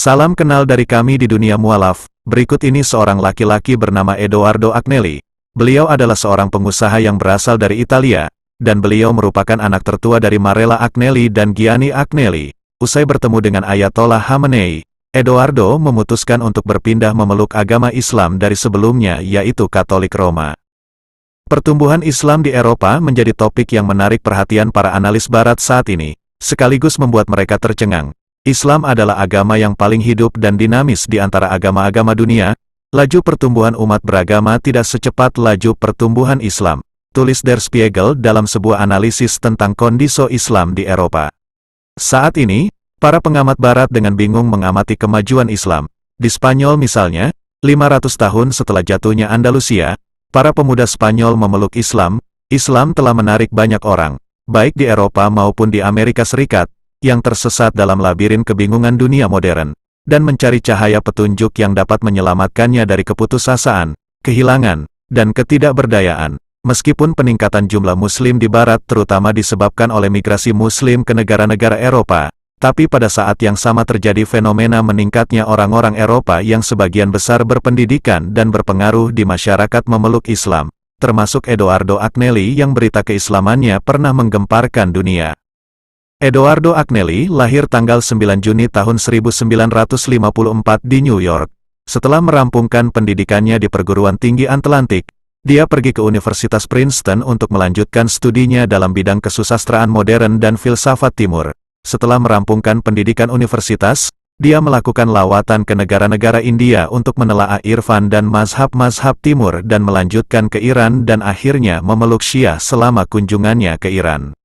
Salam kenal dari kami di dunia mualaf. Berikut ini seorang laki-laki bernama Edoardo Agnelli. Beliau adalah seorang pengusaha yang berasal dari Italia, dan beliau merupakan anak tertua dari Marella Agnelli dan Gianni Agnelli. Usai bertemu dengan Ayatollah Khamenei, Edoardo memutuskan untuk berpindah memeluk agama Islam dari sebelumnya, yaitu Katolik Roma. Pertumbuhan Islam di Eropa menjadi topik yang menarik perhatian para analis Barat saat ini, sekaligus membuat mereka tercengang. Islam adalah agama yang paling hidup dan dinamis di antara agama-agama dunia. Laju pertumbuhan umat beragama tidak secepat laju pertumbuhan Islam, tulis Der Spiegel dalam sebuah analisis tentang kondisi Islam di Eropa. Saat ini, para pengamat Barat dengan bingung mengamati kemajuan Islam. Di Spanyol misalnya, 500 tahun setelah jatuhnya Andalusia, para pemuda Spanyol memeluk Islam. Islam telah menarik banyak orang, baik di Eropa maupun di Amerika Serikat, yang tersesat dalam labirin kebingungan dunia modern, dan mencari cahaya petunjuk yang dapat menyelamatkannya dari keputusasaan, kehilangan, dan ketidakberdayaan. Meskipun peningkatan jumlah Muslim di Barat terutama disebabkan oleh migrasi Muslim ke negara-negara Eropa, tapi pada saat yang sama terjadi fenomena meningkatnya orang-orang Eropa yang sebagian besar berpendidikan dan berpengaruh di masyarakat memeluk Islam, termasuk Edoardo Agnelli yang berita keislamannya pernah menggemparkan dunia. Edoardo Agnelli lahir tanggal 9 Juni tahun 1954 di New York. Setelah merampungkan pendidikannya di perguruan tinggi Atlantik, dia pergi ke Universitas Princeton untuk melanjutkan studinya dalam bidang kesusastraan modern dan filsafat timur. Setelah merampungkan pendidikan universitas, dia melakukan lawatan ke negara-negara India untuk menelaah irfan dan mazhab-mazhab timur dan melanjutkan ke Iran dan akhirnya memeluk Syiah selama kunjungannya ke Iran.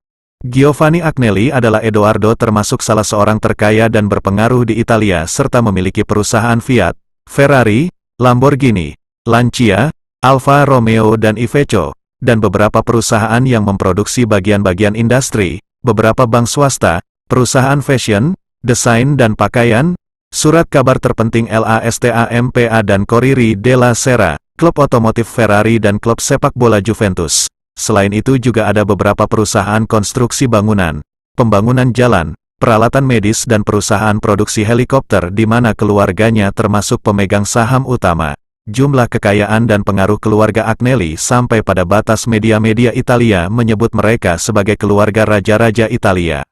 Giovanni Agnelli adalah Edoardo termasuk salah seorang terkaya dan berpengaruh di Italia serta memiliki perusahaan Fiat, Ferrari, Lamborghini, Lancia, Alfa Romeo dan Iveco, dan beberapa perusahaan yang memproduksi bagian-bagian industri, beberapa bank swasta, perusahaan fashion, desain dan pakaian, surat kabar terpenting LASTAMPA dan Corriere della Sera, klub otomotif Ferrari dan klub sepak bola Juventus. Selain itu juga ada beberapa perusahaan konstruksi bangunan, pembangunan jalan, peralatan medis dan perusahaan produksi helikopter di mana keluarganya termasuk pemegang saham utama. Jumlah kekayaan dan pengaruh keluarga Agnelli sampai pada batas media-media Italia menyebut mereka sebagai keluarga raja-raja Italia.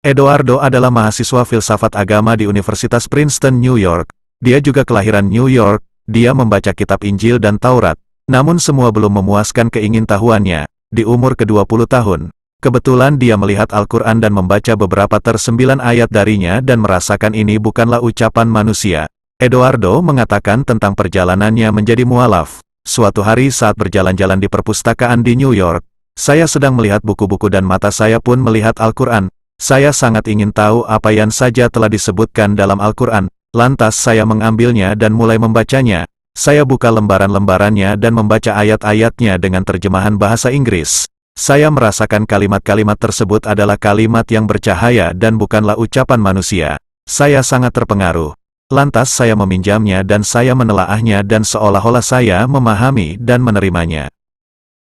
Edoardo adalah mahasiswa filsafat agama di Universitas Princeton, New York. Dia juga kelahiran New York. Dia membaca kitab Injil dan Taurat. Namun semua belum memuaskan keingintahuannya. Di umur ke-20 tahun, kebetulan dia melihat Al-Quran dan membaca beberapa ter-9 ayat darinya dan merasakan ini bukanlah ucapan manusia. Edoardo mengatakan tentang perjalanannya menjadi mualaf. Suatu hari saat berjalan-jalan di perpustakaan di New York, saya sedang melihat buku-buku dan mata saya pun melihat Al-Quran. Saya sangat ingin tahu apa yang saja telah disebutkan dalam Al-Quran. Lantas saya mengambilnya dan mulai membacanya. Saya buka lembaran-lembarannya dan membaca ayat-ayatnya dengan terjemahan bahasa Inggris. Saya merasakan kalimat-kalimat tersebut adalah kalimat yang bercahaya dan bukanlah ucapan manusia. Saya sangat terpengaruh. Lantas saya meminjamnya dan saya menelaahnya dan seolah-olah saya memahami dan menerimanya.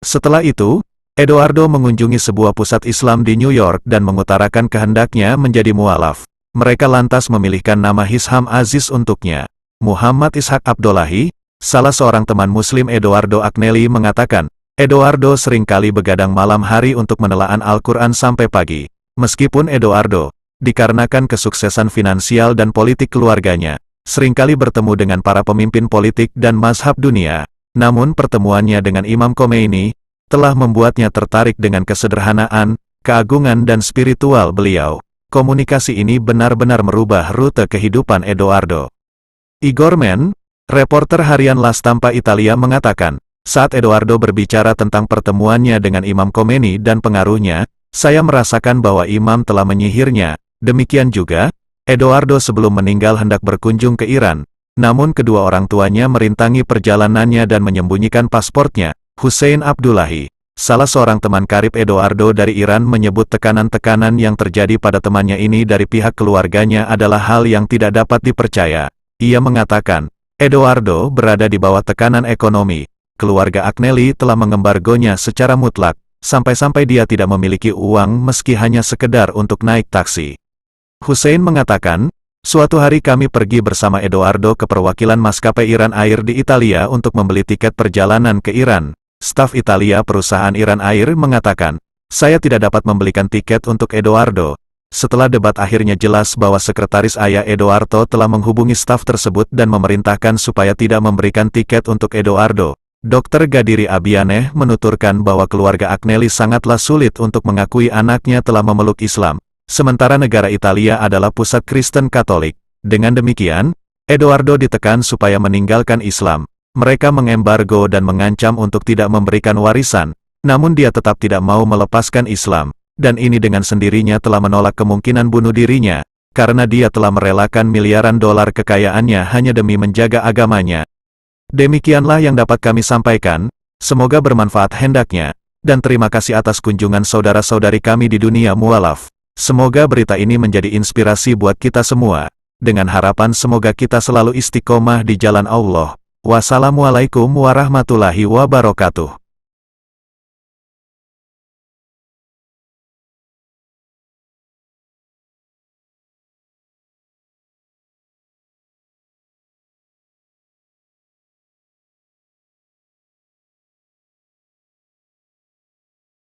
Setelah itu, Edoardo mengunjungi sebuah pusat Islam di New York dan mengutarakan kehendaknya menjadi mualaf. Mereka lantas memilihkan nama Hisham Aziz untuknya. Muhammad Ishaq Abdullahi, salah seorang teman Muslim Edoardo Agnelli mengatakan, Edoardo seringkali begadang malam hari untuk menelaah Al-Quran sampai pagi. Meskipun Edoardo, dikarenakan kesuksesan finansial dan politik keluarganya, seringkali bertemu dengan para pemimpin politik dan mazhab dunia, namun pertemuannya dengan Imam Khomeini telah membuatnya tertarik dengan kesederhanaan, keagungan dan spiritual beliau. Komunikasi ini benar-benar merubah rute kehidupan Edoardo. Igor Mann, reporter harian La Stampa Italia mengatakan, saat Edoardo berbicara tentang pertemuannya dengan Imam Khomeini dan pengaruhnya, saya merasakan bahwa Imam telah menyihirnya. Demikian juga, Edoardo sebelum meninggal hendak berkunjung ke Iran, namun kedua orang tuanya merintangi perjalanannya dan menyembunyikan pasportnya. Hussein Abdullahi, salah seorang teman karib Edoardo dari Iran menyebut tekanan-tekanan yang terjadi pada temannya ini dari pihak keluarganya adalah hal yang tidak dapat dipercaya. Ia mengatakan, Edoardo berada di bawah tekanan ekonomi. Keluarga Agnelli telah mengembargonya secara mutlak, sampai-sampai dia tidak memiliki uang meski hanya sekedar untuk naik taksi. Hussein mengatakan, Suatu hari kami pergi bersama Edoardo ke perwakilan maskapai Iran Air di Italia untuk membeli tiket perjalanan ke Iran. Staf Italia perusahaan Iran Air mengatakan, saya tidak dapat membelikan tiket untuk Edoardo. Setelah debat akhirnya jelas bahwa sekretaris ayah Edoardo telah menghubungi staf tersebut dan memerintahkan supaya tidak memberikan tiket untuk Edoardo. Dr. Gadiri Abianeh menuturkan bahwa keluarga Agnelli sangatlah sulit untuk mengakui anaknya telah memeluk Islam. Sementara negara Italia adalah pusat Kristen Katolik. Dengan demikian, Edoardo ditekan supaya meninggalkan Islam. Mereka mengembargo dan mengancam untuk tidak memberikan warisan, namun dia tetap tidak mau melepaskan Islam, dan ini dengan sendirinya telah menolak kemungkinan bunuh dirinya, karena dia telah merelakan miliaran dolar kekayaannya hanya demi menjaga agamanya. Demikianlah yang dapat kami sampaikan, semoga bermanfaat hendaknya, dan terima kasih atas kunjungan saudara-saudari kami di dunia mualaf. Semoga berita ini menjadi inspirasi buat kita semua, dengan harapan semoga kita selalu istiqomah di jalan Allah. Wassalamualaikum warahmatullahi wabarakatuh.